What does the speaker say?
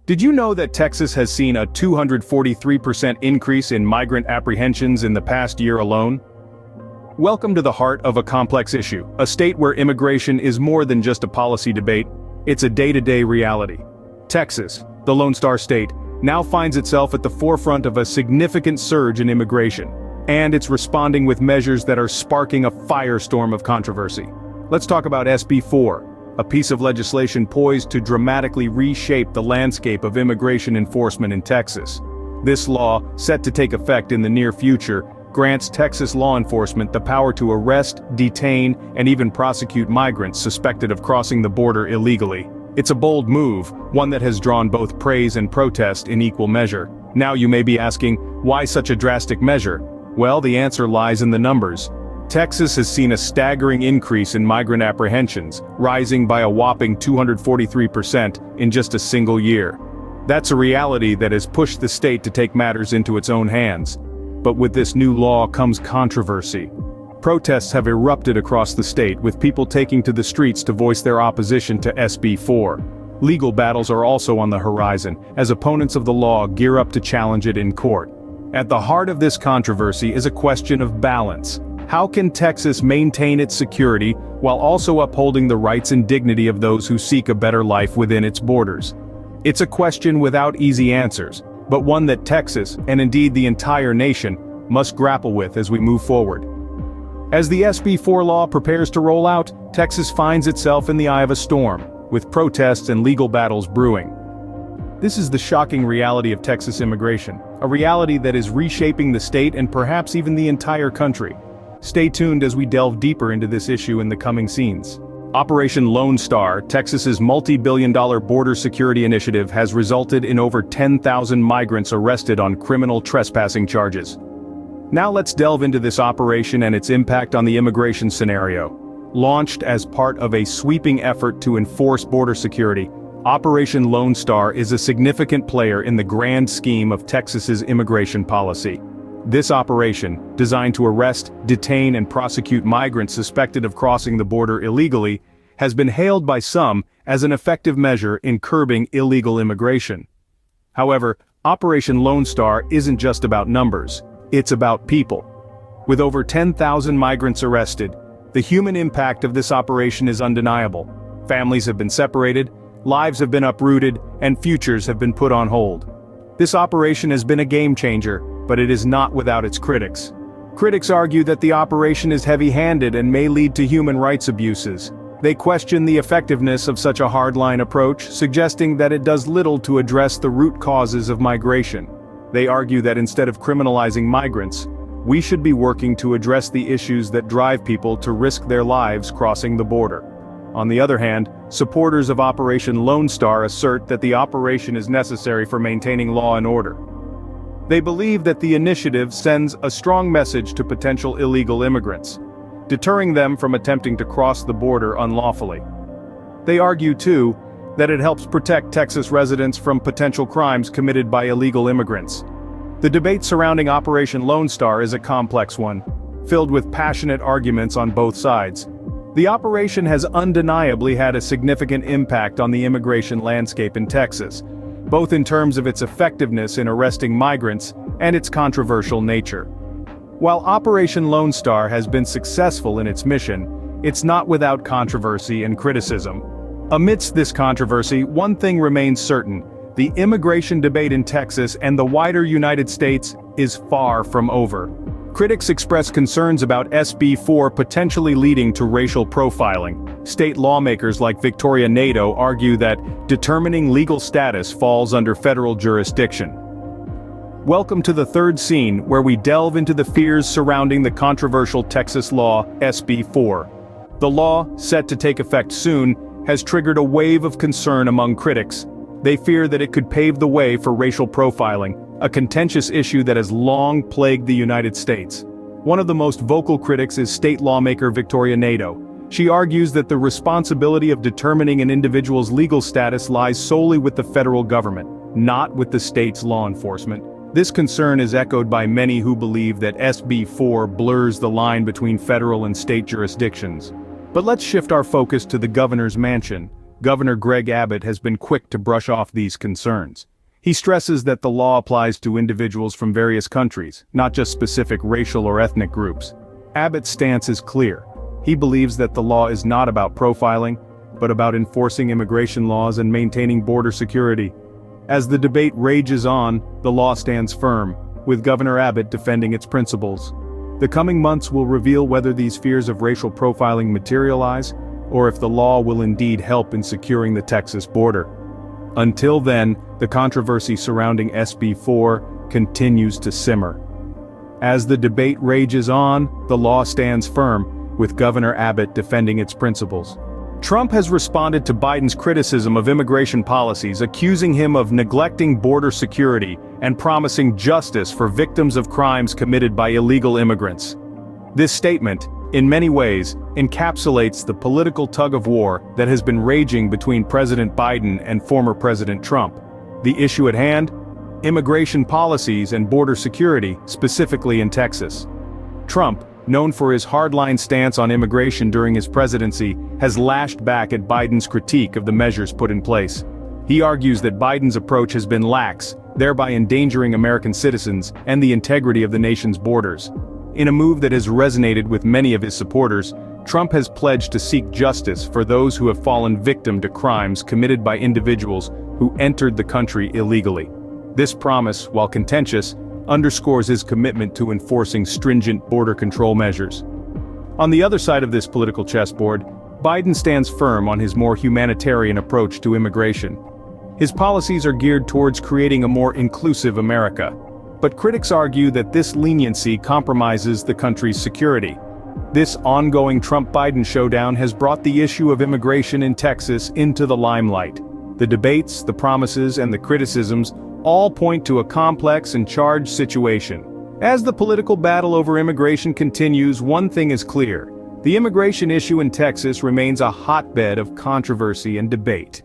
Did you know that Texas has seen a 243% increase in migrant apprehensions in the past year alone? Welcome to the heart of a complex issue, a state where immigration is more than just a policy debate, it's a day-to-day reality. Texas, the Lone Star State, now finds itself at the forefront of a significant surge in immigration, and it's responding with measures that are sparking a firestorm of controversy. Let's talk about SB 4, a piece of legislation poised to dramatically reshape the landscape of immigration enforcement in Texas. This law, set to take effect in the near future, grants Texas law enforcement the power to arrest, detain, and even prosecute migrants suspected of crossing the border illegally. It's a bold move, one that has drawn both praise and protest in equal measure. Now you may be asking, why such a drastic measure? Well, the answer lies in the numbers. Texas has seen a staggering increase in migrant apprehensions, rising by a whopping 243% in just a single year. That's a reality that has pushed the state to take matters into its own hands. But with this new law comes controversy. Protests have erupted across the state, with people taking to the streets to voice their opposition to SB 4. Legal battles are also on the horizon, as opponents of the law gear up to challenge it in court. At the heart of this controversy is a question of balance. How can Texas maintain its security while also upholding the rights and dignity of those who seek a better life within its borders? It's a question without easy answers, but one that Texas, and indeed the entire nation, must grapple with as we move forward. As the SB 4 law prepares to roll out, Texas finds itself in the eye of a storm, with protests and legal battles brewing. This is the shocking reality of Texas immigration, a reality that is reshaping the state and perhaps even the entire country. Stay tuned as we delve deeper into this issue in the coming scenes. Operation Lone Star, Texas's multi-billion-dollar border security initiative, has resulted in over 10,000 migrants arrested on criminal trespassing charges. Now let's delve into this operation and its impact on the immigration scenario. Launched as part of a sweeping effort to enforce border security, Operation Lone Star is a significant player in the grand scheme of Texas's immigration policy. This operation, designed to arrest, detain, and prosecute migrants suspected of crossing the border illegally, has been hailed by some as an effective measure in curbing illegal immigration. However, Operation Lone Star isn't just about numbers, it's about people. With over 10,000 migrants arrested, the human impact of this operation is undeniable. Families have been separated, lives have been uprooted, and futures have been put on hold. This operation has been a game changer, but it is not without its critics. Critics argue that the operation is heavy-handed and may lead to human rights abuses. They question the effectiveness of such a hardline approach, suggesting that it does little to address the root causes of migration. They argue that instead of criminalizing migrants, we should be working to address the issues that drive people to risk their lives crossing the border. On the other hand, supporters of Operation Lone Star assert that the operation is necessary for maintaining law and order. They believe that the initiative sends a strong message to potential illegal immigrants, deterring them from attempting to cross the border unlawfully. They argue, too, that it helps protect Texas residents from potential crimes committed by illegal immigrants. The debate surrounding Operation Lone Star is a complex one, filled with passionate arguments on both sides. The operation has undeniably had a significant impact on the immigration landscape in Texas, both in terms of its effectiveness in arresting migrants and its controversial nature. While Operation Lone Star has been successful in its mission, it's not without controversy and criticism. Amidst this controversy, one thing remains certain: the immigration debate in Texas and the wider United States is far from over. Critics express concerns about SB 4 potentially leading to racial profiling. State lawmakers like Victoria Nadeau argue that determining legal status falls under federal jurisdiction. Welcome to the third scene, where we delve into the fears surrounding the controversial Texas law, SB 4. The law, set to take effect soon, has triggered a wave of concern among critics. They fear that it could pave the way for racial profiling, a contentious issue that has long plagued the United States. One of the most vocal critics is state lawmaker Victoria Nadeau. She argues that the responsibility of determining an individual's legal status lies solely with the federal government, not with the state's law enforcement. This concern is echoed by many who believe that SB 4 blurs the line between federal and state jurisdictions. But let's shift our focus to the governor's mansion. Governor Greg Abbott has been quick to brush off these concerns. He stresses that the law applies to individuals from various countries, not just specific racial or ethnic groups. Abbott's stance is clear. He believes that the law is not about profiling, but about enforcing immigration laws and maintaining border security. As the debate rages on, the law stands firm, with Governor Abbott defending its principles. The coming months will reveal whether these fears of racial profiling materialize, or if the law will indeed help in securing the Texas border. Until then, the controversy surrounding SB 4 continues to simmer. As the debate rages on, the law stands firm, with Governor Abbott defending its principles. Trump has responded to Biden's criticism of immigration policies, accusing him of neglecting border security and promising justice for victims of crimes committed by illegal immigrants. This statement, in many ways, encapsulates the political tug-of-war that has been raging between President Biden and former President Trump. The issue at hand? Immigration policies and border security, specifically in Texas. Trump, known for his hardline stance on immigration during his presidency, has lashed back at Biden's critique of the measures put in place. He argues that Biden's approach has been lax, thereby endangering American citizens and the integrity of the nation's borders. In a move that has resonated with many of his supporters, Trump has pledged to seek justice for those who have fallen victim to crimes committed by individuals who entered the country illegally. This promise, while contentious, underscores his commitment to enforcing stringent border control measures. On the other side of this political chessboard, Biden stands firm on his more humanitarian approach to immigration. His policies are geared towards creating a more inclusive America. But critics argue that this leniency compromises the country's security. This ongoing Trump-Biden showdown has brought the issue of immigration in Texas into the limelight. The debates, the promises, and the criticisms all point to a complex and charged situation. As the political battle over immigration continues, one thing is clear: the immigration issue in Texas remains a hotbed of controversy and debate.